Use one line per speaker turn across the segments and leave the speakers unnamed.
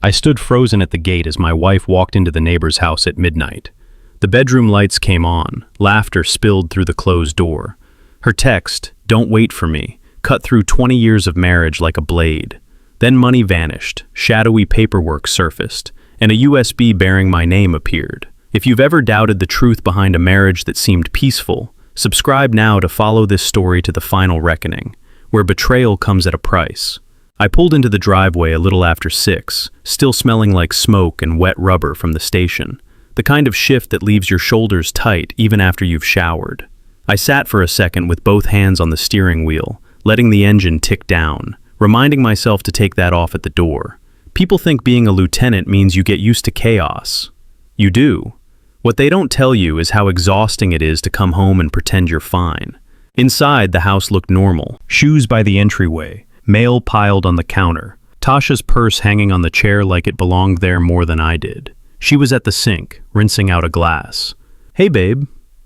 I stood frozen at the gate as my wife walked into the neighbor's house at midnight. The bedroom lights came on, laughter spilled through the closed door. Her text, "Don't wait for me," cut through 20 years of marriage like a blade. Then money vanished, shadowy paperwork surfaced, and a USB bearing my name appeared. If you've ever doubted the truth behind a marriage that seemed peaceful, subscribe now to follow this story to the final reckoning, where betrayal comes at a price. I pulled into the driveway a little after 6, still smelling like smoke and wet rubber from the station, the kind of shift that leaves your shoulders tight even after you've showered. I sat for a second with both hands on the steering wheel, letting the engine tick down, reminding myself to take that off at the door. People think being a lieutenant means you get used to chaos. You do. What they don't tell you is how exhausting it is to come home and pretend you're fine. Inside, the house looked normal. Shoes by the entryway, mail piled on the counter, Tasha's purse hanging on the chair like it belonged there more than I did. She was at the sink, rinsing out a glass. "Hey, babe."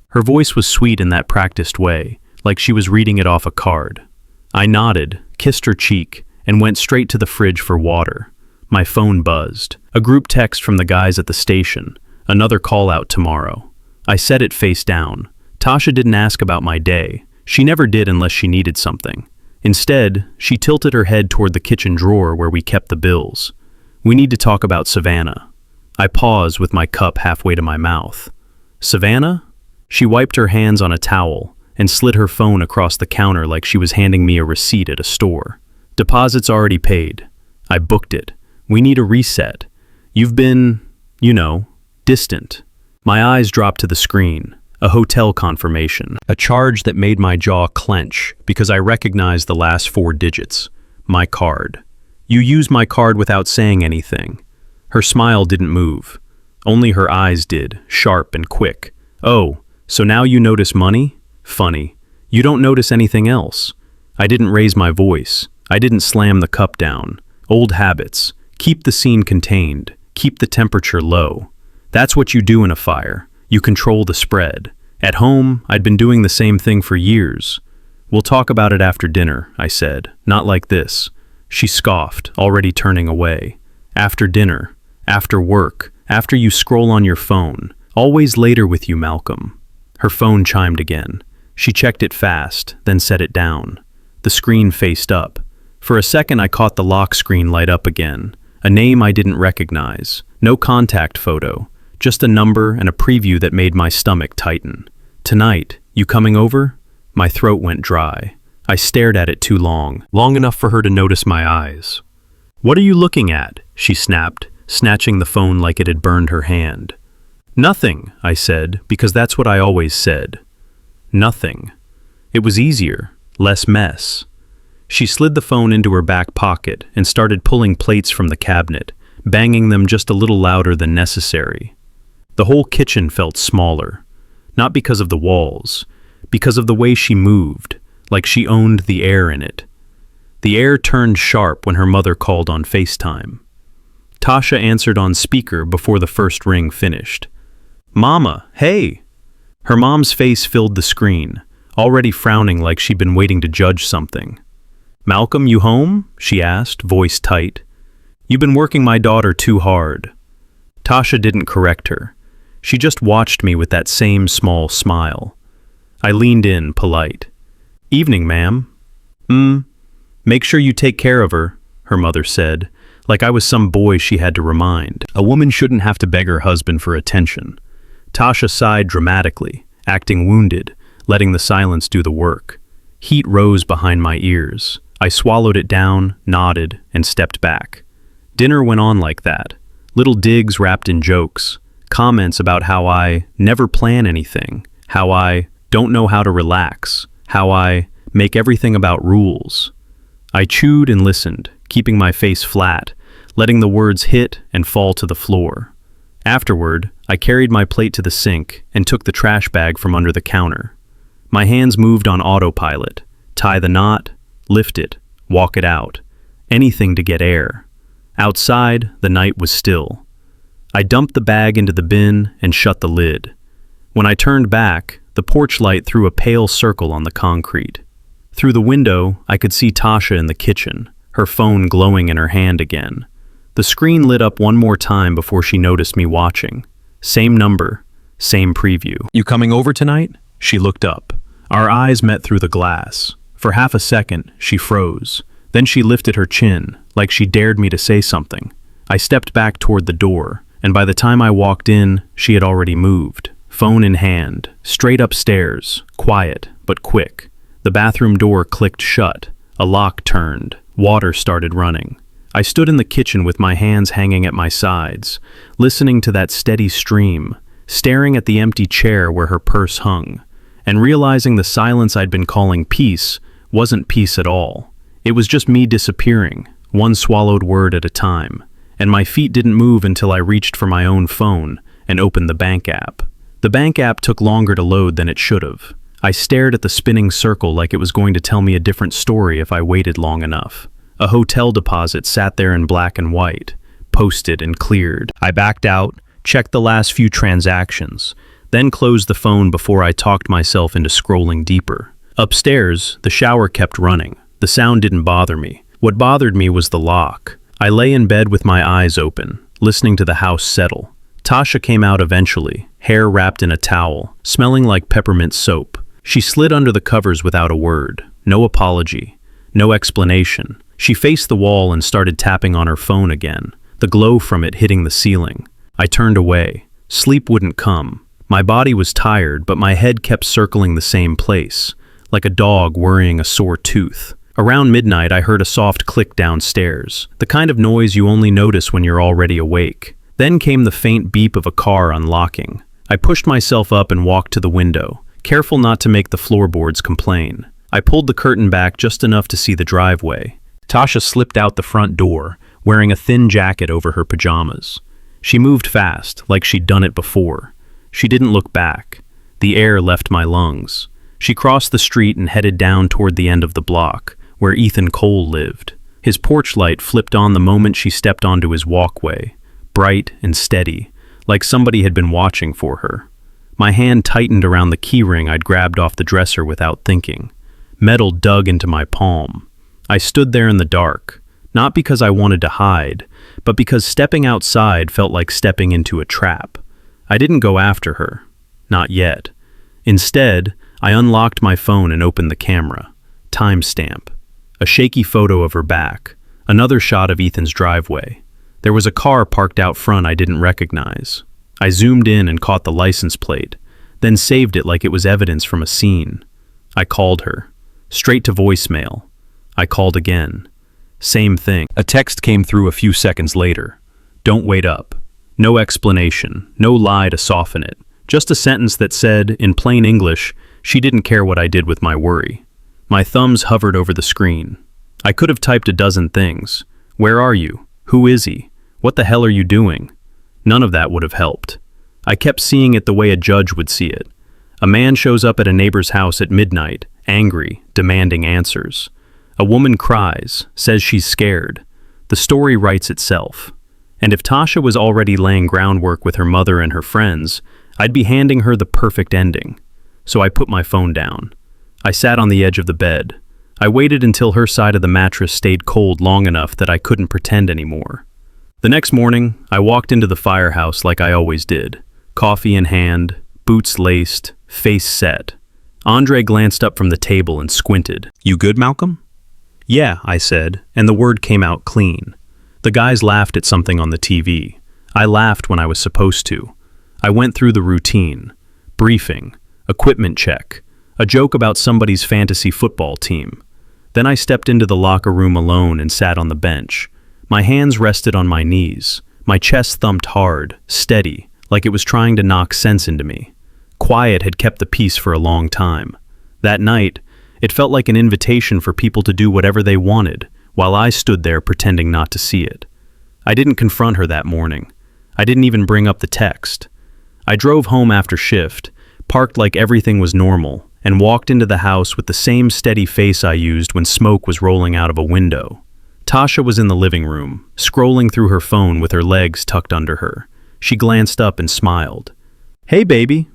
Her voice was sweet in that practiced way, like she was reading it off a card. I nodded, kissed her cheek, and went straight to the fridge for water. My phone buzzed. A group text from the guys at the station. Another call out tomorrow. I set it face down. Tasha didn't ask about my day. She never did unless she needed something. Instead, she tilted her head toward the kitchen drawer where we kept the bills. "We need to talk about Savannah." I paused with my cup halfway to my mouth. "Savannah?" She wiped her hands on a towel and slid her phone across the counter like she was handing me a receipt at a store. "Deposit's already paid. I booked it. We need a reset. You've been, distant." My eyes dropped to the screen. A hotel confirmation. A charge that made my jaw clench because I recognized the last 4 digits. My card. "You used my card without saying anything." Her smile didn't move. Only her eyes did, sharp and quick. "Oh, so now you notice money? Funny. You don't notice anything else." I didn't raise my voice. I didn't slam the cup down. Old habits. Keep the scene contained. Keep the temperature low. That's what you do in a fire. You control the spread. At home, I'd been doing the same thing for years. "We'll talk about it after dinner," I said. "Not like this." She scoffed, already turning away. "After dinner. After work. After you scroll on your phone. Always later with you, Malcolm." Her phone chimed again. She checked it fast, then set it down. The screen faced up. For a second, I caught the lock screen light up again. A name I didn't recognize. No contact photo. Just a number and a preview that made my stomach tighten. "Tonight, you coming over?" My throat went dry. I stared at it too long enough for her to notice my eyes. "What are you looking at?" she snapped, snatching the phone like it had burned her hand. "Nothing," I said, because that's what I always said. Nothing. It was easier, less mess. She slid the phone into her back pocket and started pulling plates from the cabinet, banging them just a little louder than necessary. The whole kitchen felt smaller, not because of the walls, because of the way she moved, like she owned the air in it. The air turned sharp when her mother called on FaceTime. Tasha answered on speaker before the first ring finished. "Mama, hey!" Her mom's face filled the screen, already frowning like she'd been waiting to judge something. "Malcolm, you home?" she asked, voice tight. "You've been working my daughter too hard." Tasha didn't correct her. She just watched me with that same small smile. I leaned in, polite. "Evening, ma'am." Make sure you take care of her," her mother said, like I was some boy she had to remind. A woman shouldn't have to beg her husband for attention. Tasha sighed dramatically, acting wounded, letting the silence do the work. Heat rose behind my ears. I swallowed it down, nodded, and stepped back. Dinner went on like that. Little digs wrapped in jokes. Comments about how I never plan anything, how I don't know how to relax, how I make everything about rules. I chewed and listened, keeping my face flat, letting the words hit and fall to the floor. Afterward, I carried my plate to the sink and took the trash bag from under the counter. My hands moved on autopilot. Tie the knot, lift it, walk it out. Anything to get air. Outside, the night was still. I dumped the bag into the bin and shut the lid. When I turned back, the porch light threw a pale circle on the concrete. Through the window, I could see Tasha in the kitchen, her phone glowing in her hand again. The screen lit up one more time before she noticed me watching. Same number, same preview. "You coming over tonight?" She looked up. Our eyes met through the glass. For half a second, she froze. Then she lifted her chin, like she dared me to say something. I stepped back toward the door, and by the time I walked in, she had already moved, phone in hand, straight upstairs, quiet but quick. The bathroom door clicked shut, a lock turned, water started running. I stood in the kitchen with my hands hanging at my sides, listening to that steady stream, staring at the empty chair where her purse hung, and realizing the silence I'd been calling peace wasn't peace at all. It was just me disappearing, one swallowed word at a time, and my feet didn't move until I reached for my own phone and opened the bank app. The bank app took longer to load than it should have. I stared at the spinning circle like it was going to tell me a different story if I waited long enough. A hotel deposit sat there in black and white, posted and cleared. I backed out, checked the last few transactions, then closed the phone before I talked myself into scrolling deeper. Upstairs, the shower kept running. The sound didn't bother me. What bothered me was the lock. I lay in bed with my eyes open, listening to the house settle. Tasha came out eventually, hair wrapped in a towel, smelling like peppermint soap. She slid under the covers without a word. No apology. No explanation. She faced the wall and started tapping on her phone again, the glow from it hitting the ceiling. I turned away. Sleep wouldn't come. My body was tired, but my head kept circling the same place, like a dog worrying a sore tooth. Around midnight, I heard a soft click downstairs, the kind of noise you only notice when you're already awake. Then came the faint beep of a car unlocking. I pushed myself up and walked to the window, careful not to make the floorboards complain. I pulled the curtain back just enough to see the driveway. Tasha slipped out the front door, wearing a thin jacket over her pajamas. She moved fast, like she'd done it before. She didn't look back. The air left my lungs. She crossed the street and headed down toward the end of the block, where Ethan Cole lived. His porch light flipped on the moment she stepped onto his walkway, bright and steady, like somebody had been watching for her. My hand tightened around the keyring I'd grabbed off the dresser without thinking. Metal dug into my palm. I stood there in the dark, not because I wanted to hide, but because stepping outside felt like stepping into a trap. I didn't go after her. Not yet. Instead, I unlocked my phone and opened the camera. Timestamp. A shaky photo of her back. Another shot of Ethan's driveway. There was a car parked out front I didn't recognize. I zoomed in and caught the license plate, then saved it like it was evidence from a scene. I called her. Straight to voicemail. I called again. Same thing. A text came through a few seconds later. "Don't wait up." No explanation, no lie to soften it. Just a sentence that said, in plain English, she didn't care what I did with my worry. My thumbs hovered over the screen. I could have typed a dozen things. Where are you? Who is he? What the hell are you doing? None of that would have helped. I kept seeing it the way a judge would see it. A man shows up at a neighbor's house at midnight, angry, demanding answers. A woman cries, says she's scared. The story writes itself. And if Tasha was already laying groundwork with her mother and her friends, I'd be handing her the perfect ending. So I put my phone down. I sat on the edge of the bed. I waited until her side of the mattress stayed cold long enough that I couldn't pretend anymore. The next morning, I walked into the firehouse like I always did. Coffee in hand, boots laced, face set. Andre glanced up from the table and squinted. "You good, Malcolm?" "Yeah," I said, and the word came out clean. The guys laughed at something on the TV. I laughed when I was supposed to. I went through the routine. Briefing, equipment check, a joke about somebody's fantasy football team. Then I stepped into the locker room alone and sat on the bench. My hands rested on my knees. My chest thumped hard, steady, like it was trying to knock sense into me. Quiet had kept the peace for a long time. That night, it felt like an invitation for people to do whatever they wanted, while I stood there pretending not to see it. I didn't confront her that morning. I didn't even bring up the text. I drove home after shift, parked like everything was normal, and walked into the house with the same steady face I used when smoke was rolling out of a window. Tasha was in the living room, scrolling through her phone with her legs tucked under her. She glanced up and smiled. "Hey, baby."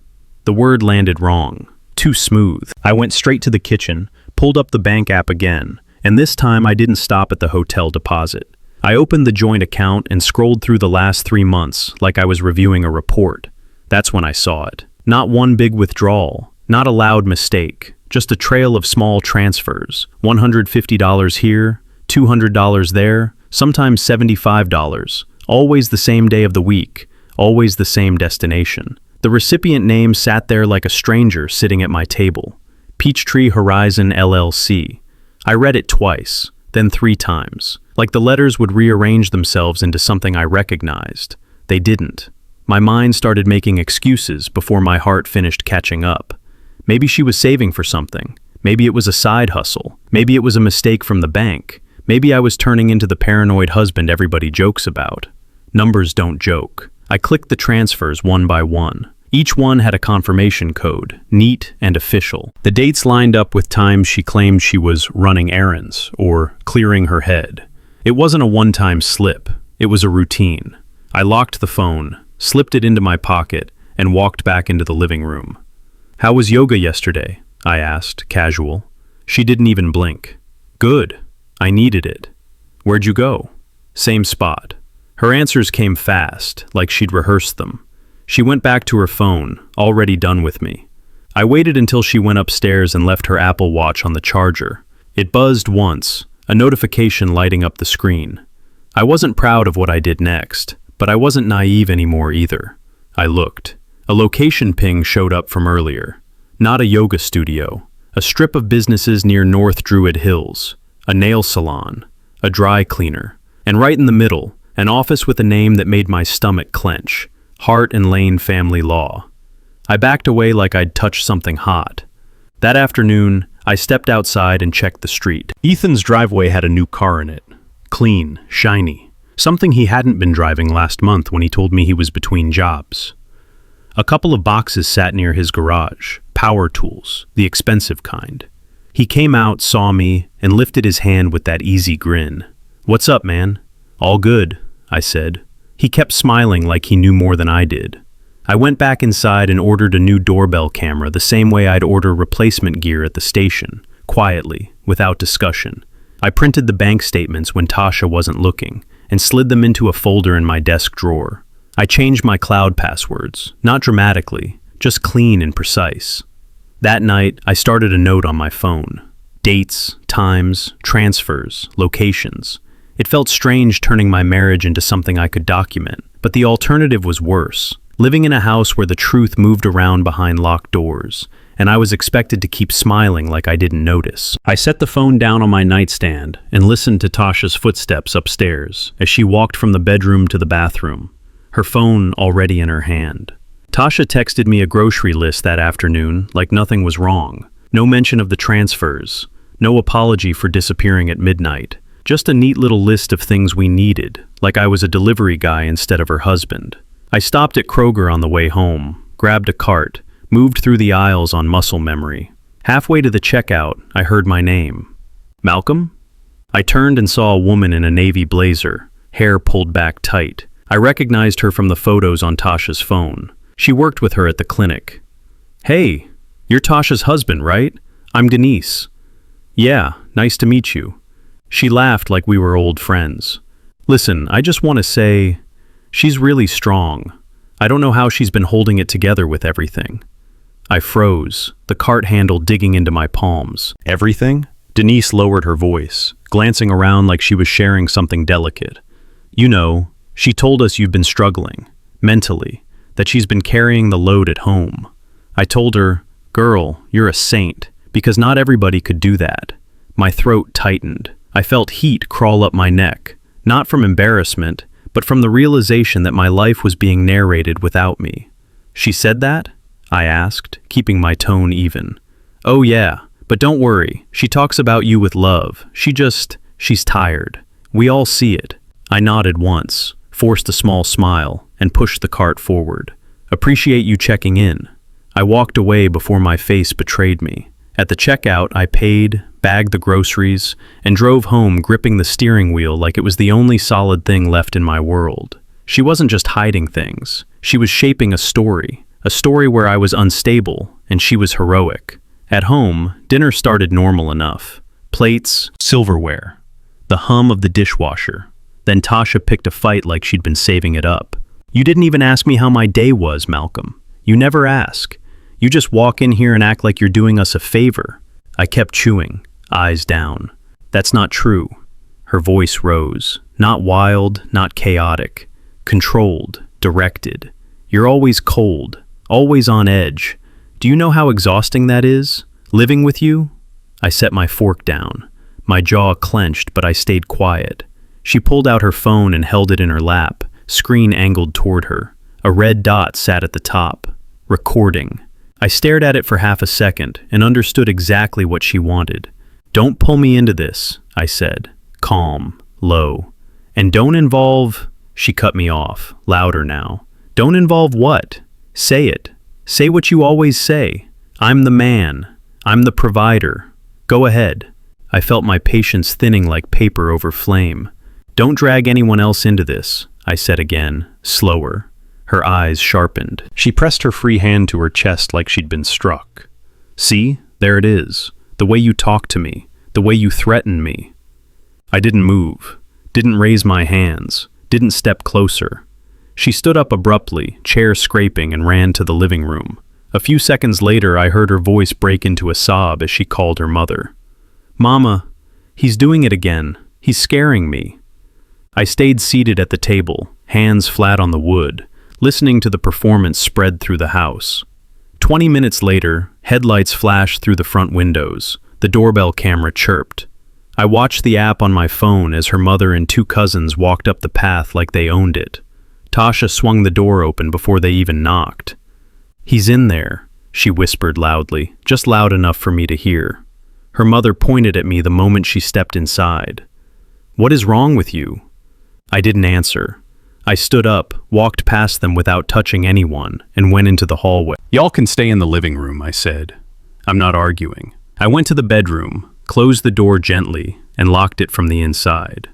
The word landed wrong. Too smooth. I went straight to the kitchen, pulled up the bank app again, and this time I didn't stop at the hotel deposit. I opened the joint account and scrolled through the last 3 months like I was reviewing a report. That's when I saw it. Not one big withdrawal, not a loud mistake, just a trail of small transfers. $150 here, $200 there, sometimes $75. Always the same day of the week, always the same destination. The recipient name sat there like a stranger sitting at my table. Peachtree Horizon LLC. I read it twice, then 3 times. Like the letters would rearrange themselves into something I recognized. They didn't. My mind started making excuses before my heart finished catching up. Maybe she was saving for something. Maybe it was a side hustle. Maybe it was a mistake from the bank. Maybe I was turning into the paranoid husband everybody jokes about. Numbers don't joke. I clicked the transfers one by one. Each one had a confirmation code, neat and official. The dates lined up with times she claimed she was running errands or clearing her head. It wasn't a one-time slip. It was a routine. I locked the phone, slipped it into my pocket, and walked back into the living room. "How was yoga yesterday?" I asked, casual. She didn't even blink. "Good. I needed it." "Where'd you go?" "Same spot." Her answers came fast, like she'd rehearsed them. She went back to her phone, already done with me. I waited until she went upstairs and left her Apple Watch on the charger. It buzzed once, a notification lighting up the screen. I wasn't proud of what I did next, but I wasn't naive anymore either. I looked. A location ping showed up from earlier. Not a yoga studio. A strip of businesses near North Druid Hills. A nail salon. A dry cleaner. And right in the middle, an office with a name that made my stomach clench. Hart and Lane Family Law. I backed away like I'd touched something hot. That afternoon, I stepped outside and checked the street. Ethan's driveway had a new car in it. Clean, shiny. Something he hadn't been driving last month when he told me he was between jobs. A couple of boxes sat near his garage. Power tools, the expensive kind. He came out, saw me, and lifted his hand with that easy grin. "What's up, man?" "All good," I said. He kept smiling like he knew more than I did. I went back inside and ordered a new doorbell camera the same way I'd order replacement gear at the station, quietly, without discussion. I printed the bank statements when Tasha wasn't looking and slid them into a folder in my desk drawer. I changed my cloud passwords, not dramatically, just clean and precise. That night, I started a note on my phone. Dates, times, transfers, locations. It felt strange turning my marriage into something I could document, but the alternative was worse. Living in a house where the truth moved around behind locked doors, and I was expected to keep smiling like I didn't notice. I set the phone down on my nightstand and listened to Tasha's footsteps upstairs as she walked from the bedroom to the bathroom, her phone already in her hand. Tasha texted me a grocery list that afternoon like nothing was wrong. No mention of the transfers, no apology for disappearing at midnight. Just a neat little list of things we needed, like I was a delivery guy instead of her husband. I stopped at Kroger on the way home, grabbed a cart, moved through the aisles on muscle memory. Halfway to the checkout, I heard my name. "Malcolm?" I turned and saw a woman in a navy blazer, hair pulled back tight. I recognized her from the photos on Tasha's phone. She worked with her at the clinic. "Hey, you're Tasha's husband, right? I'm Denise." "Yeah, nice to meet you." She laughed like we were old friends. "Listen, I just want to say, she's really strong. I don't know how she's been holding it together with everything." I froze, the cart handle digging into my palms. "Everything?" Denise lowered her voice, glancing around like she was sharing something delicate. "You know, she told us you've been struggling, mentally, that she's been carrying the load at home." I told her, "Girl, you're a saint, because not everybody could do that." My throat tightened. I felt heat crawl up my neck, not from embarrassment, but from the realization that my life was being narrated without me. "She said that?" I asked, keeping my tone even. "Oh yeah, but don't worry, she talks about you with love. She's tired. We all see it." I nodded once, forced a small smile, and pushed the cart forward. "Appreciate you checking in." I walked away before my face betrayed me. At the checkout, I paid, bagged the groceries, and drove home gripping the steering wheel like it was the only solid thing left in my world. She wasn't just hiding things. She was shaping a story where I was unstable and she was heroic. At home, dinner started normal enough. Plates, silverware, the hum of the dishwasher. Then Tasha picked a fight like she'd been saving it up. "You didn't even ask me how my day was, Malcolm. You never ask. You just walk in here and act like you're doing us a favor." I kept chewing, eyes down. "That's not true." Her voice rose. Not wild, not chaotic. Controlled, directed. "You're always cold, always on edge. Do you know how exhausting that is? Living with you?" I set my fork down. My jaw clenched, but I stayed quiet. She pulled out her phone and held it in her lap, screen angled toward her. A red dot sat at the top. Recording. I stared at it for half a second and understood exactly what she wanted. "Don't pull me into this," I said, calm, low. "And don't involve—" She cut me off, louder now. "Don't involve what? Say it. Say what you always say. I'm the man. I'm the provider. Go ahead." I felt my patience thinning like paper over flame. "Don't drag anyone else into this," I said again, slower. Her eyes sharpened. She pressed her free hand to her chest like she'd been struck. "See, there it is. The way you talk to me. The way you threaten me." I didn't move, didn't raise my hands, didn't step closer. She stood up abruptly, chair scraping, and ran to the living room. A few seconds later, I heard her voice break into a sob as she called her mother. "Mama, he's doing it again. He's scaring me." I stayed seated at the table, hands flat on the wood, listening to the performance spread through the house. 20 minutes later, headlights flashed through the front windows. The doorbell camera chirped. I watched the app on my phone as her mother and two cousins walked up the path like they owned it. Tasha swung the door open before they even knocked. "He's in there," she whispered loudly, just loud enough for me to hear. Her mother pointed at me the moment she stepped inside. "What is wrong with you?" I didn't answer. I stood up, walked past them without touching anyone, and went into the hallway. "Y'all can stay in the living room," I said. "I'm not arguing." I went to the bedroom, closed the door gently, and locked it from the inside.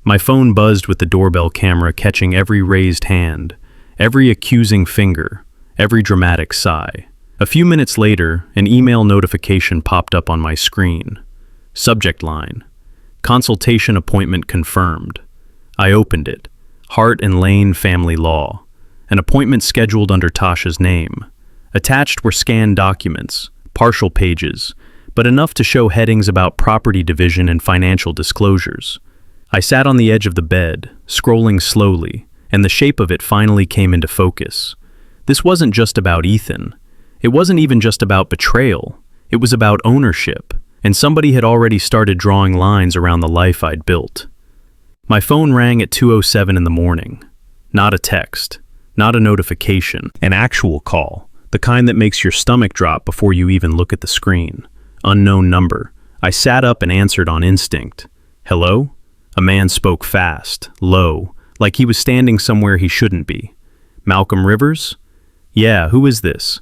My phone buzzed with the doorbell camera catching every raised hand, every accusing finger, every dramatic sigh. A few minutes later, an email notification popped up on my screen. Subject line: "Consultation appointment confirmed." I opened it. Hart and Lane Family Law. An appointment scheduled under Tasha's name. Attached were scanned documents, partial pages, but enough to show headings about property division and financial disclosures. I sat on the edge of the bed, scrolling slowly, and the shape of it finally came into focus. This wasn't just about Ethan. It wasn't even just about betrayal. It was about ownership, and somebody had already started drawing lines around the life I'd built. My phone rang at 2:07 in the morning. Not a text, not a notification, an actual call, the kind that makes your stomach drop before you even look at the screen. Unknown number. I sat up and answered on instinct. "Hello?" A man spoke fast, low, like he was standing somewhere he shouldn't be. "Malcolm Rivers?" "Yeah, who is this?"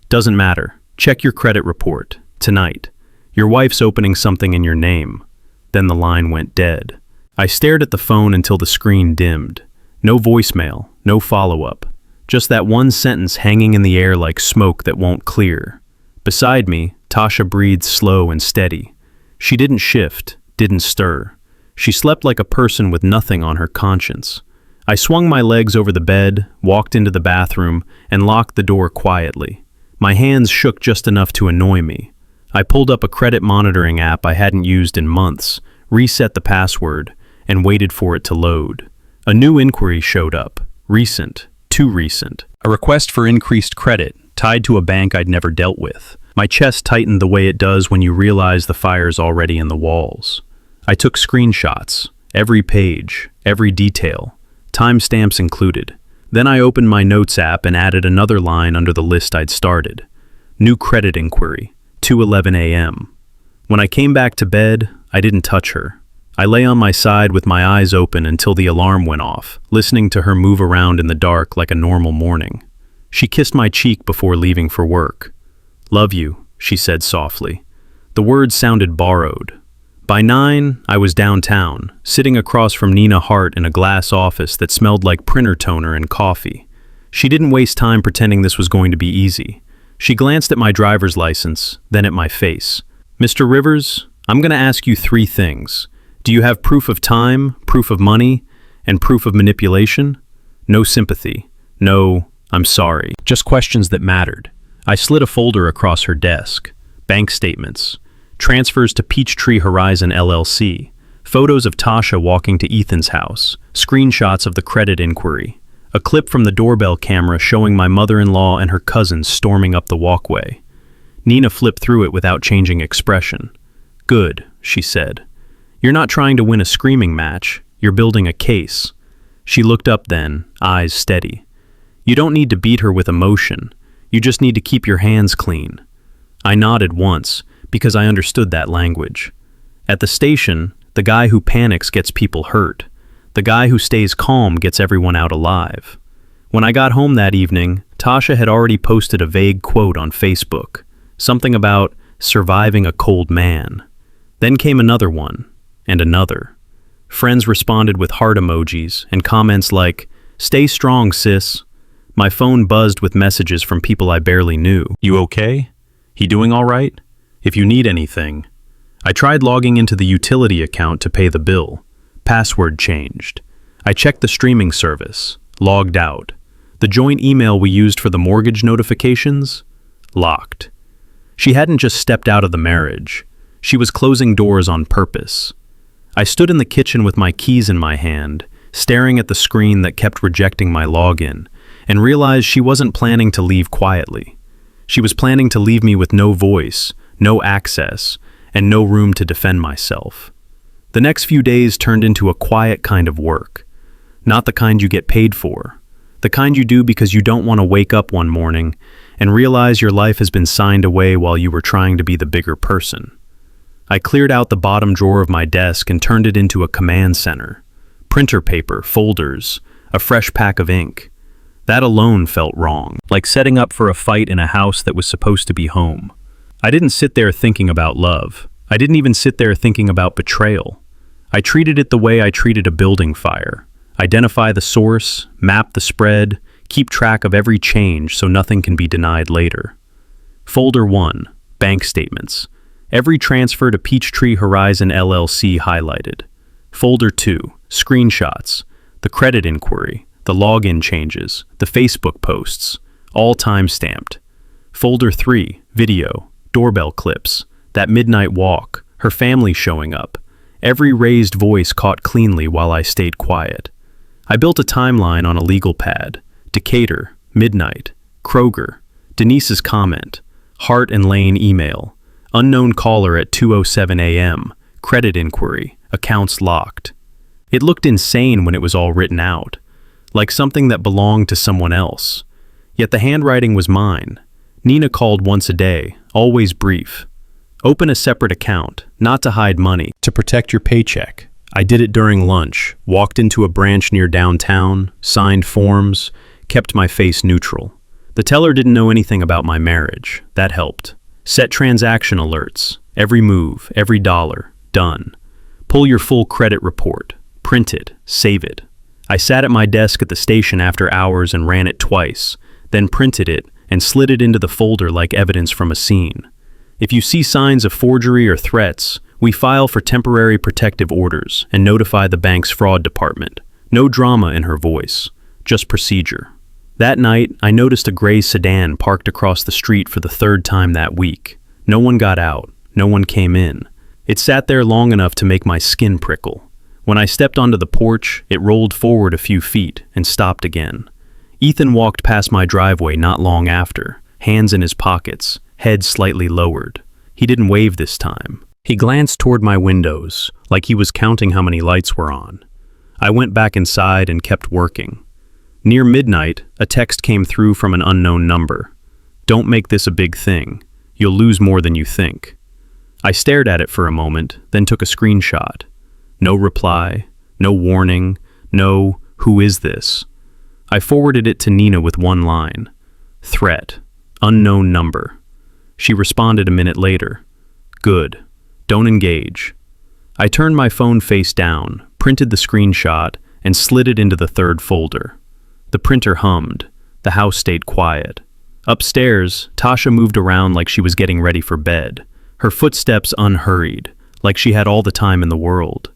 "Doesn't matter. Check your credit report. Tonight. Your wife's opening something in your name." Then the line went dead. I stared at the phone until the screen dimmed. No voicemail, no follow-up. Just that one sentence hanging in the air like smoke that won't clear. Beside me, Tasha breathed slow and steady. She didn't shift, didn't stir. She slept like a person with nothing on her conscience. I swung my legs over the bed, walked into the bathroom, and locked the door quietly. My hands shook just enough to annoy me. I pulled up a credit monitoring app I hadn't used in months, reset the password, and waited for it to load. A new inquiry showed up. Recent. Too recent. A request for increased credit, tied to a bank I'd never dealt with. My chest tightened the way it does when you realize the fire's already in the walls. I took screenshots. Every page, every detail. Timestamps included. Then I opened my notes app and added another line under the list I'd started. New credit inquiry. 2:11 a.m. When I came back to bed, I didn't touch her. I lay on my side with my eyes open until the alarm went off, listening to her move around in the dark like a normal morning. She kissed my cheek before leaving for work. "Love you," she said softly. The words sounded borrowed. By 9, I was downtown, sitting across from Nina Hart in a glass office that smelled like printer toner and coffee. She didn't waste time pretending this was going to be easy. She glanced at my driver's license, then at my face. "Mr. Rivers, I'm going to ask you 3 things. Do you have proof of time, proof of money, And proof of manipulation? No sympathy. No, I'm sorry. Just questions that mattered. I slid a folder across her desk. Bank statements. Transfers to Peachtree Horizon LLC. Photos of Tasha walking to Ethan's house. Screenshots of the credit inquiry. A clip from the doorbell camera showing my mother-in-law and her cousins storming up the walkway. Nina flipped through it without changing expression. Good, she said. You're not trying to win a screaming match. You're building a case. She looked up then, eyes steady. You don't need to beat her with emotion. You just need to keep your hands clean. I nodded once, because I understood that language. At the station, the guy who panics gets people hurt. The guy who stays calm gets everyone out alive. When I got home that evening, Tasha had already posted a vague quote on Facebook. Something about surviving a cold man. Then came another one, and another. Friends responded with heart emojis and comments like, "Stay strong, sis." My phone buzzed with messages from people I barely knew. You okay? He doing all right? If you need anything. I tried logging into the utility account to pay the bill. Password changed. I checked the streaming service. Logged out. The joint email we used for the mortgage notifications? Locked. She hadn't just stepped out of the marriage. She was closing doors on purpose. I stood in the kitchen with my keys in my hand, staring at the screen that kept rejecting my login, and realized she wasn't planning to leave quietly. She was planning to leave me with no voice, no access, and no room to defend myself. The next few days turned into a quiet kind of work. Not the kind you get paid for. The kind you do because you don't want to wake up one morning and realize your life has been signed away while you were trying to be the bigger person. I cleared out the bottom drawer of my desk and turned it into a command center. Printer paper, folders, a fresh pack of ink. That alone felt wrong, like setting up for a fight in a house that was supposed to be home. I didn't sit there thinking about love. I didn't even sit there thinking about betrayal. I treated it the way I treated a building fire. Identify the source, map the spread, keep track of every change so nothing can be denied later. Folder 1, bank statements. Every transfer to Peachtree Horizon LLC highlighted. Folder 2, screenshots, the credit inquiry, the login changes, the Facebook posts, all time-stamped. Folder 3, video, doorbell clips, that midnight walk, her family showing up. Every raised voice caught cleanly while I stayed quiet. I built a timeline on a legal pad. Decatur, midnight, Kroger, Denise's comment, Hart and Lane email, unknown caller at 2:07 a.m., credit inquiry, accounts locked. It looked insane when it was all written out, like something that belonged to someone else. Yet the handwriting was mine. Nina called once a day, always brief. Open a separate account, not to hide money, to protect your paycheck. I did it during lunch, walked into a branch near downtown, signed forms, kept my face neutral. The teller didn't know anything about my marriage. That helped. Set transaction alerts. Every move, every dollar. Done. Pull your full credit report. Print it. Save it. I sat at my desk at the station after hours and ran it twice, then printed it and slid it into the folder like evidence from a scene. If you see signs of forgery or threats, we file for temporary protective orders and notify the bank's fraud department. No drama in her voice, just procedure. That night, I noticed a gray sedan parked across the street for the third time that week. No one got out. No one came in. It sat there long enough to make my skin prickle. When I stepped onto the porch, it rolled forward a few feet and stopped again. Ethan walked past my driveway not long after, hands in his pockets, head slightly lowered. He didn't wave this time. He glanced toward my windows, like he was counting how many lights were on. I went back inside and kept working. Near midnight, a text came through from an unknown number. Don't make this a big thing. You'll lose more than you think. I stared at it for a moment, then took a screenshot. No reply, no warning, no, who is this? I forwarded it to Nina with one line. Threat, unknown number. She responded a minute later. Good. Don't engage. I turned my phone face down, printed the screenshot, and slid it into the third folder. The printer hummed. The house stayed quiet. Upstairs, Tasha moved around like she was getting ready for bed, her footsteps unhurried, like she had all the time in the world.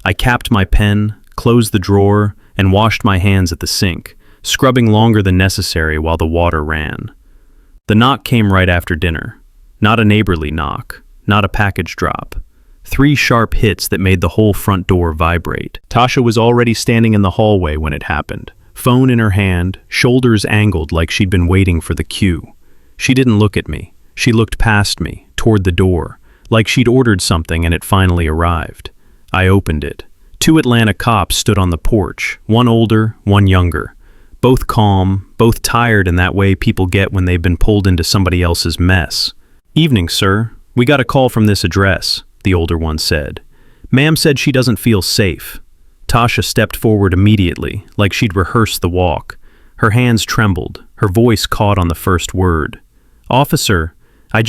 I capped my pen, closed the drawer, and washed my hands at the sink, scrubbing longer than necessary while the water ran. The knock came right after dinner. Not a neighborly knock, not a package drop. 3 sharp hits that made the whole front door vibrate. Tasha was already standing in the hallway when it happened, phone in her hand, shoulders angled like she'd been waiting for the cue. She didn't look at me. She looked past me, toward the door, like she'd ordered something and it finally arrived. I opened it. 2 Atlanta cops stood on the porch, one older, one younger. Both calm, both tired in that way people get when they've been pulled into somebody else's mess. "Evening, sir. We got a call from this address," the older one said. "Ma'am said she doesn't feel safe." Tasha stepped forward immediately, like she'd rehearsed the walk. Her hands trembled, her voice caught on the first word. "Officer, I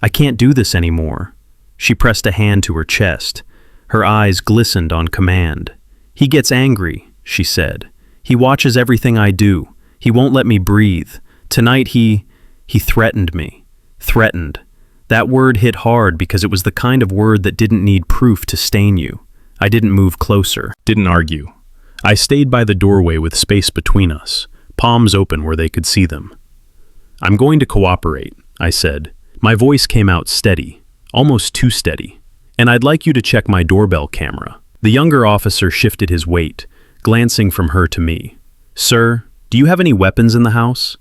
can't do this anymore." She pressed a hand to her chest. Her eyes glistened on command. "He gets angry," she said. "He watches everything I do. He won't let me breathe. Tonight he threatened me." Threatened. That word hit hard because it was the kind of word that didn't need proof to stain you. I didn't move closer, didn't argue. I stayed by the doorway with space between us, palms open where they could see them. "I'm going to cooperate," I said. My voice came out steady, almost too steady. "And I'd like you to check my doorbell camera." The younger officer shifted his weight, glancing from her to me. "Sir, do you have any weapons in the house?"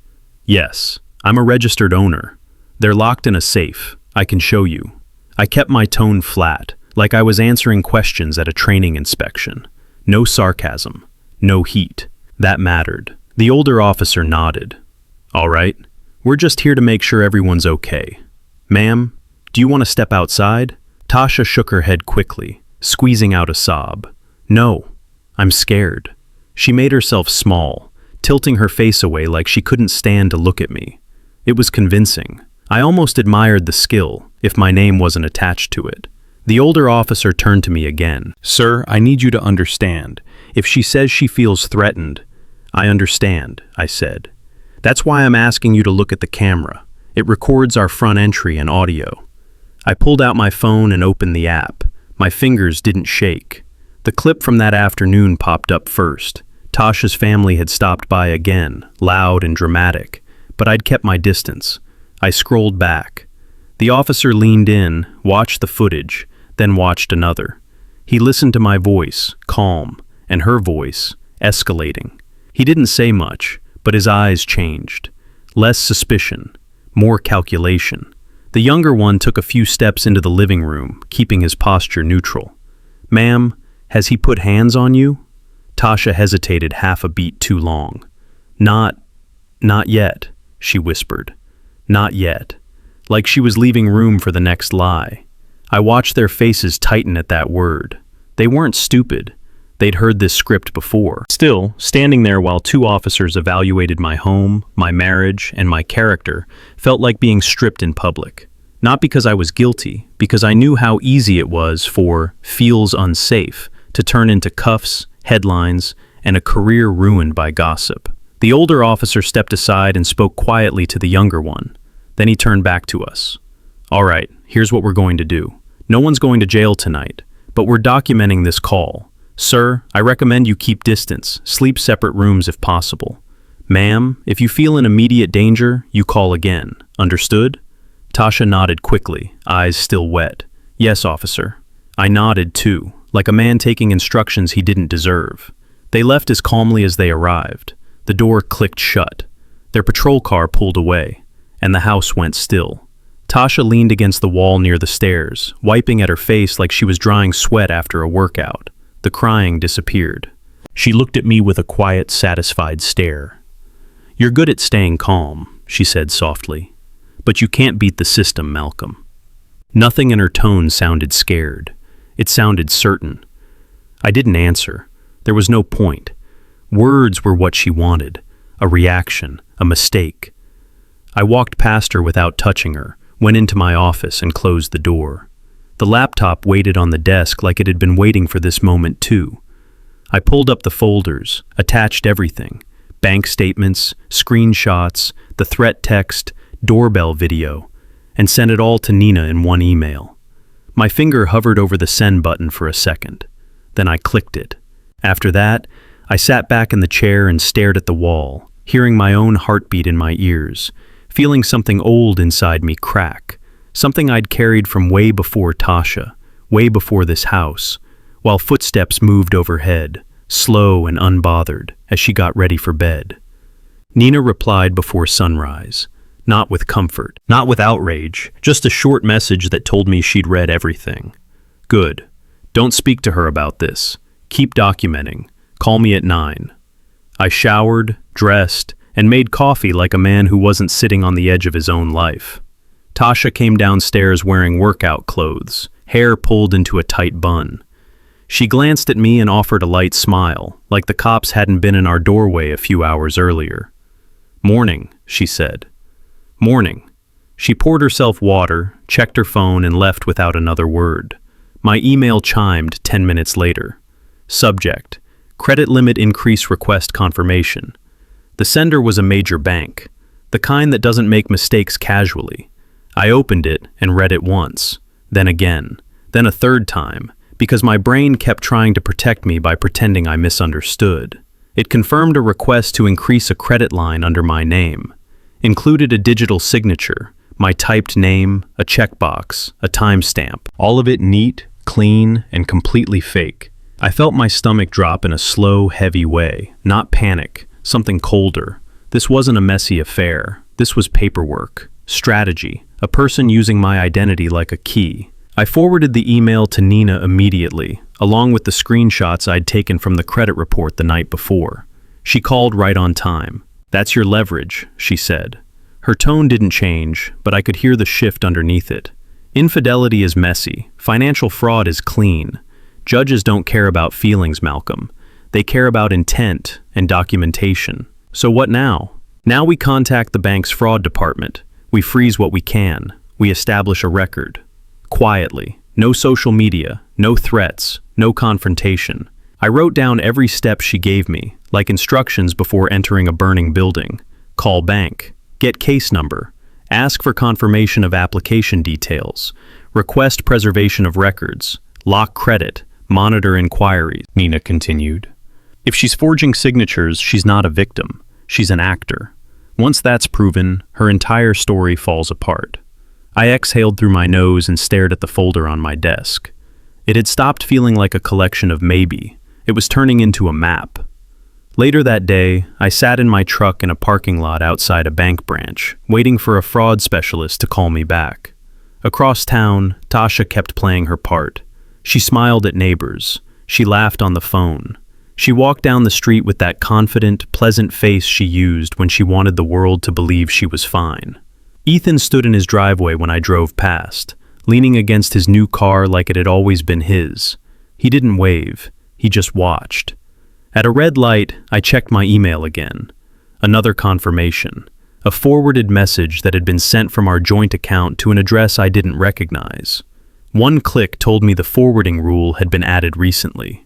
"Yes, I'm a registered owner. They're locked in a safe. I can show you." I kept my tone flat, like I was answering questions at a training inspection. No sarcasm, no heat. That mattered. The older officer nodded. "All right, we're just here to make sure everyone's okay. Ma'am, do you want to step outside?" Tasha shook her head quickly, squeezing out a sob. "No, I'm scared." She made herself small, tilting her face away like she couldn't stand to look at me. It was convincing. I almost admired the skill, if my name wasn't attached to it. The older officer turned to me again. "Sir, I need you to understand. If she says she feels threatened—" "I understand," I said. "That's why I'm asking you to look at the camera. It records our front entry and audio." I pulled out my phone and opened the app. My fingers didn't shake. The clip from that afternoon popped up first. Tasha's family had stopped by again, loud and dramatic, but I'd kept my distance. I scrolled back. The officer leaned in, watched the footage, then watched another. He listened to my voice, calm, and her voice, escalating. He didn't say much, but his eyes changed. Less suspicion, more calculation. The younger one took a few steps into the living room, keeping his posture neutral. "Ma'am, has he put hands on you?" Tasha hesitated half a beat too long. Not yet," she whispered. "Not yet." Like she was leaving room for the next lie. I watched their faces tighten at that word. They weren't stupid. They'd heard this script before. Still, standing there while 2 officers evaluated my home, my marriage, and my character felt like being stripped in public. Not because I was guilty, because I knew how easy it was for "feels unsafe" to turn into cuffs, headlines, and a career ruined by gossip. The older officer stepped aside and spoke quietly to the younger one. Then he turned back to us. "All right, here's what we're going to do. No one's going to jail tonight, but we're documenting this call. Sir, I recommend you keep distance, sleep separate rooms if possible. Ma'am, if you feel in immediate danger, you call again. Understood?" Tasha nodded quickly, eyes still wet. "Yes, officer." I nodded too, like a man taking instructions he didn't deserve. They left as calmly as they arrived. The door clicked shut. Their patrol car pulled away, and the house went still. Tasha leaned against the wall near the stairs, wiping at her face like she was drying sweat after a workout. The crying disappeared. She looked at me with a quiet, satisfied stare. "You're good at staying calm," she said softly. "But you can't beat the system, Malcolm." Nothing in her tone sounded scared. It sounded certain. I didn't answer. There was no point. Words were what she wanted. A reaction, a mistake. I walked past her without touching her, went into my office and closed the door. The laptop waited on the desk like it had been waiting for this moment too. I pulled up the folders, attached everything. Bank statements, screenshots, the threat text, doorbell video, and sent it all to Nina in one email. My finger hovered over the send button for a second. Then I clicked it. After that, I sat back in the chair and stared at the wall, hearing my own heartbeat in my ears, feeling something old inside me crack, something I'd carried from way before Tasha, way before this house, while footsteps moved overhead, slow and unbothered, as she got ready for bed. Nina replied before sunrise, not with comfort, not with outrage, just a short message that told me she'd read everything. Good. Don't speak to her about this. Keep documenting. Call me at 9. I showered, dressed, and made coffee like a man who wasn't sitting on the edge of his own life. Tasha came downstairs wearing workout clothes, hair pulled into a tight bun. She glanced at me and offered a light smile, like the cops hadn't been in our doorway a few hours earlier. "Morning," she said. "Morning." She poured herself water, checked her phone, and left without another word. My email chimed 10 minutes later. Subject: Credit limit increase request confirmation. The sender was a major bank, the kind that doesn't make mistakes casually. I opened it and read it once, then again, then a third time, because my brain kept trying to protect me by pretending I misunderstood. It confirmed a request to increase a credit line under my name, included a digital signature, my typed name, a checkbox, a timestamp, all of it neat, clean, and completely fake. I felt my stomach drop in a slow, heavy way, not panic, something colder. This wasn't a messy affair. This was paperwork, strategy, a person using my identity like a key. I forwarded the email to Nina immediately, along with the screenshots I'd taken from the credit report the night before. She called right on time. "That's your leverage," she said. Her tone didn't change, but I could hear the shift underneath it. Infidelity is messy. Financial fraud is clean. Judges don't care about feelings, Malcolm. They care about intent and documentation. So what now? Now we contact the bank's fraud department. We freeze what we can. We establish a record. Quietly. No social media. No threats. No confrontation. I wrote down every step she gave me, like instructions before entering a burning building. Call bank. Get case number. Ask for confirmation of application details. Request preservation of records. Lock credit. Monitor inquiries, Nina continued. If she's forging signatures, she's not a victim. She's an actor. Once that's proven, her entire story falls apart. I exhaled through my nose and stared at the folder on my desk. It had stopped feeling like a collection of maybe. It was turning into a map. Later that day, I sat in my truck in a parking lot outside a bank branch, waiting for a fraud specialist to call me back. Across town, Tasha kept playing her part. She smiled at neighbors. She laughed on the phone. She walked down the street with that confident, pleasant face she used when she wanted the world to believe she was fine. Ethan stood in his driveway when I drove past, leaning against his new car like it had always been his. He didn't wave. He just watched. At a red light, I checked my email again. Another confirmation. A forwarded message that had been sent from our joint account to an address I didn't recognize. One click told me the forwarding rule had been added recently.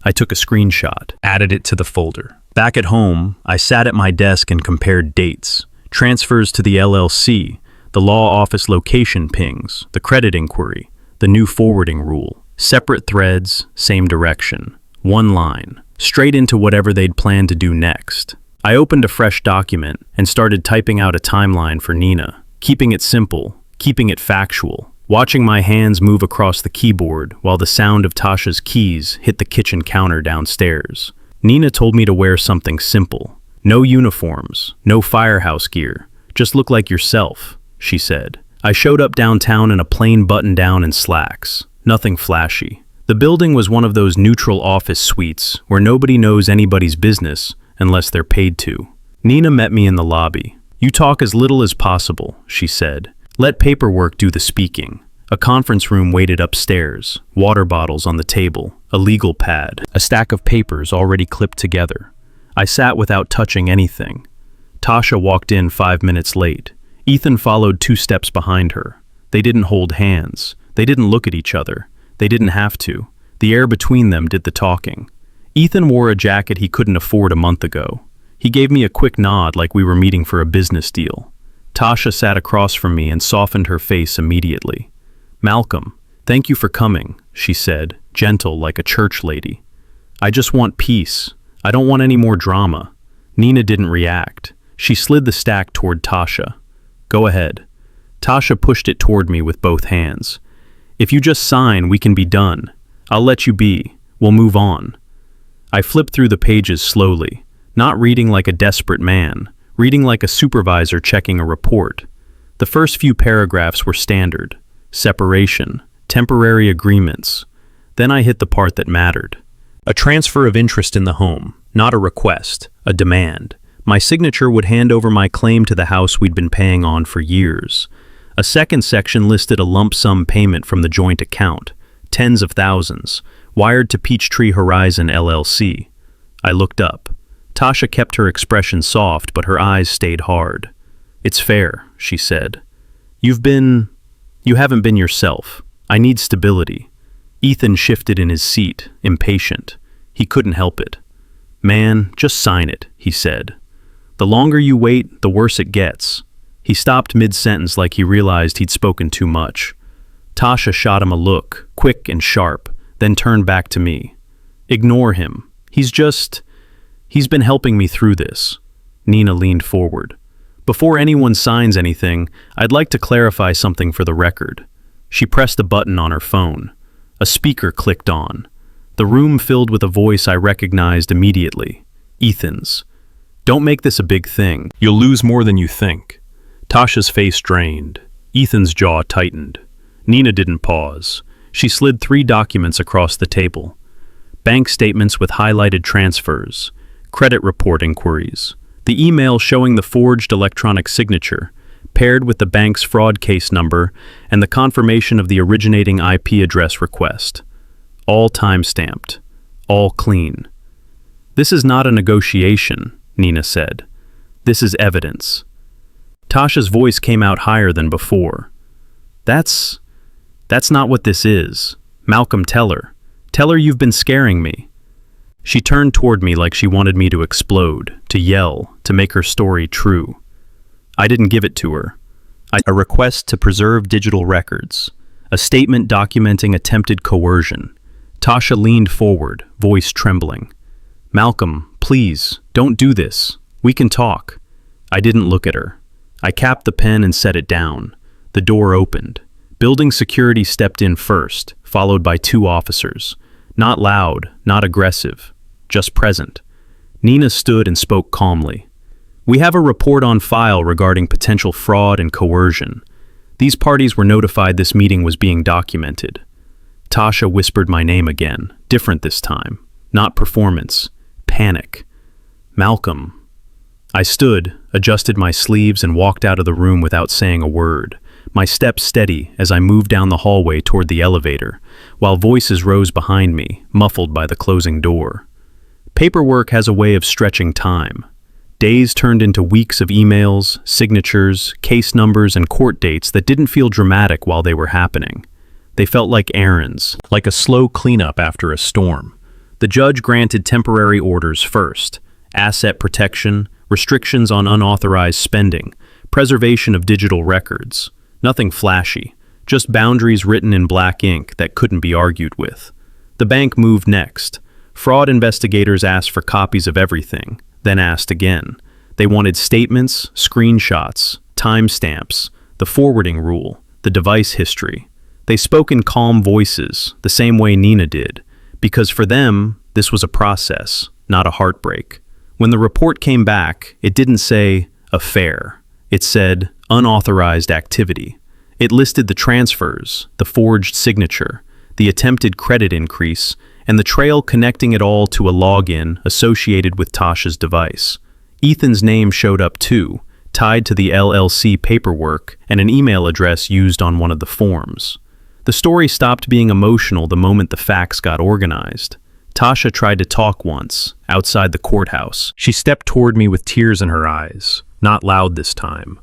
I took a screenshot, added it to the folder. Back at home, I sat at my desk and compared dates. Transfers to the LLC, the law office location pings, the credit inquiry, the new forwarding rule. Separate threads, same direction. One line, straight into whatever they'd planned to do next. I opened a fresh document and started typing out a timeline for Nina, keeping it simple, keeping it factual. Watching my hands move across the keyboard while the sound of Tasha's keys hit the kitchen counter downstairs. Nina told me to wear something simple. No uniforms, no firehouse gear. Just look like yourself, she said. I showed up downtown in a plain button-down and slacks. Nothing flashy. The building was one of those neutral office suites where nobody knows anybody's business unless they're paid to. Nina met me in the lobby. "You talk as little as possible," she said. "Let paperwork do the speaking." A conference room waited upstairs, water bottles on the table, a legal pad, a stack of papers already clipped together. I sat without touching anything. Tasha walked in 5 minutes late. Ethan followed 2 steps behind her. They didn't hold hands. They didn't look at each other. They didn't have to. The air between them did the talking. Ethan wore a jacket he couldn't afford a month ago. He gave me a quick nod like we were meeting for a business deal. Tasha sat across from me and softened her face immediately. "Malcolm, thank you for coming," she said, gentle like a church lady. I just want peace. I don't want any more drama. Nina didn't react. She slid the stack toward Tasha. Go ahead. Tasha pushed it toward me with both hands. If you just sign, we can be done. I'll let you be. We'll move on. I flipped through the pages slowly, not reading like a desperate man, reading like a supervisor checking a report. The first few paragraphs were standard. Separation, temporary agreements. Then I hit the part that mattered. A transfer of interest in the home, not a request, a demand. My signature would hand over my claim to the house we'd been paying on for years. A second section listed a lump sum payment from the joint account, tens of thousands, wired to Peachtree Horizon LLC. I looked up. Tasha kept her expression soft, but her eyes stayed hard. It's fair, she said. You haven't been yourself. I need stability. Ethan shifted in his seat, impatient. He couldn't help it. Man, just sign it, he said. The longer you wait, the worse it gets. He stopped mid-sentence like he realized he'd spoken too much. Tasha shot him a look, quick and sharp, then turned back to me. Ignore him. He's been helping me through this. Nina leaned forward. Before anyone signs anything, I'd like to clarify something for the record. She pressed a button on her phone. A speaker clicked on. The room filled with a voice I recognized immediately. Ethan's. Don't make this a big thing. You'll lose more than you think. Tasha's face drained. Ethan's jaw tightened. Nina didn't pause. She slid 3 documents across the table. Bank statements with highlighted transfers. Credit report inquiries. The email showing the forged electronic signature, paired with the bank's fraud case number and the confirmation of the originating IP address request. All time-stamped. All clean. This is not a negotiation, Nina said. This is evidence. Tasha's voice came out higher than before. That's not what this is. Malcolm, tell her. Tell her you've been scaring me. She turned toward me like she wanted me to explode, to yell, to make her story true. I didn't give it to her. A request to preserve digital records. A statement documenting attempted coercion. Tasha leaned forward, voice trembling. Malcolm, please, don't do this. We can talk. I didn't look at her. I capped the pen and set it down. The door opened. Building security stepped in first, followed by 2 officers. Not loud, not aggressive, just present. Nina stood and spoke calmly. We have a report on file regarding potential fraud and coercion. These parties were notified this meeting was being documented. Tasha whispered my name again, different this time. Not performance, panic. Malcolm. I stood, adjusted my sleeves, and walked out of the room without saying a word. My steps steady as I moved down the hallway toward the elevator, while voices rose behind me, muffled by the closing door. Paperwork has a way of stretching time. Days turned into weeks of emails, signatures, case numbers, and court dates that didn't feel dramatic while they were happening. They felt like errands, like a slow cleanup after a storm. The judge granted temporary orders first: asset protection, restrictions on unauthorized spending, preservation of digital records. Nothing flashy, just boundaries written in black ink that couldn't be argued with. The bank moved next. Fraud investigators asked for copies of everything, then asked again. They wanted statements, screenshots, timestamps, the forwarding rule, the device history. They spoke in calm voices, the same way Nina did, because for them, this was a process, not a heartbreak. When the report came back, it didn't say affair. It said unauthorized activity. It listed the transfers, the forged signature, the attempted credit increase, and the trail connecting it all to a login associated with Tasha's device. Ethan's name showed up too, tied to the LLC paperwork and an email address used on one of the forms. The story stopped being emotional the moment the facts got organized. Tasha tried to talk once, outside the courthouse. She stepped toward me with tears in her eyes, not loud this time.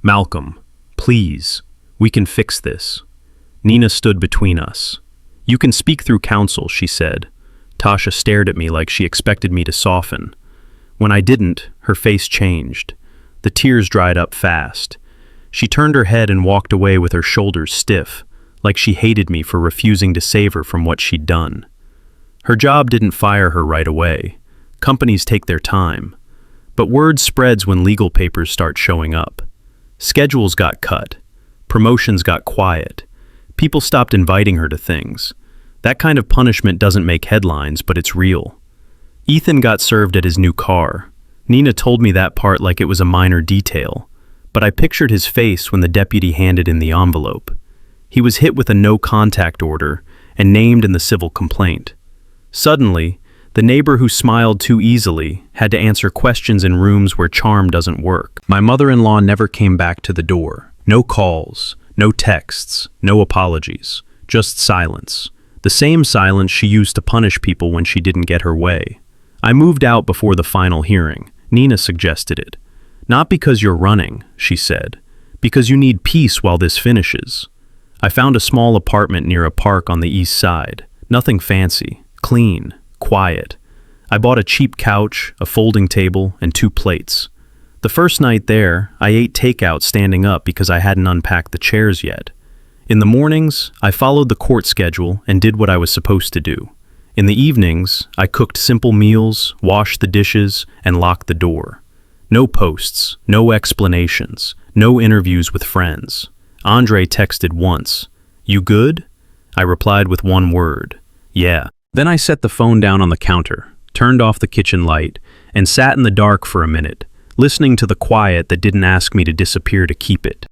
Malcolm, please, we can fix this. Nina stood between us. You can speak through counsel, she said. Tasha stared at me like she expected me to soften. When I didn't, her face changed. The tears dried up fast. She turned her head and walked away with her shoulders stiff, like she hated me for refusing to save her from what she'd done. Her job didn't fire her right away. Companies take their time. But word spreads when legal papers start showing up. Schedules got cut. Promotions got quiet. People stopped inviting her to things. That kind of punishment doesn't make headlines, but it's real. Ethan got served at his new car. Nina told me that part like it was a minor detail, but I pictured his face when the deputy handed in the envelope. He was hit with a no-contact order and named in the civil complaint. Suddenly, the neighbor who smiled too easily had to answer questions in rooms where charm doesn't work. My mother-in-law never came back to the door. No calls, no texts, no apologies, just silence. The same silence she used to punish people when she didn't get her way. I moved out before the final hearing. Nina suggested it. Not because you're running, she said, because you need peace while this finishes. I found a small apartment near a park on the east side. Nothing fancy, clean, quiet. I bought a cheap couch, a folding table, and 2 plates. The first night there, I ate takeout standing up because I hadn't unpacked the chairs yet. In the mornings, I followed the court schedule and did what I was supposed to do. In the evenings, I cooked simple meals, washed the dishes, and locked the door. No posts, no explanations, no interviews with friends. Andre texted once, "You good?" I replied with one word, "Yeah." Then I set the phone down on the counter, turned off the kitchen light, and sat in the dark for a minute, listening to the quiet that didn't ask me to disappear to keep it.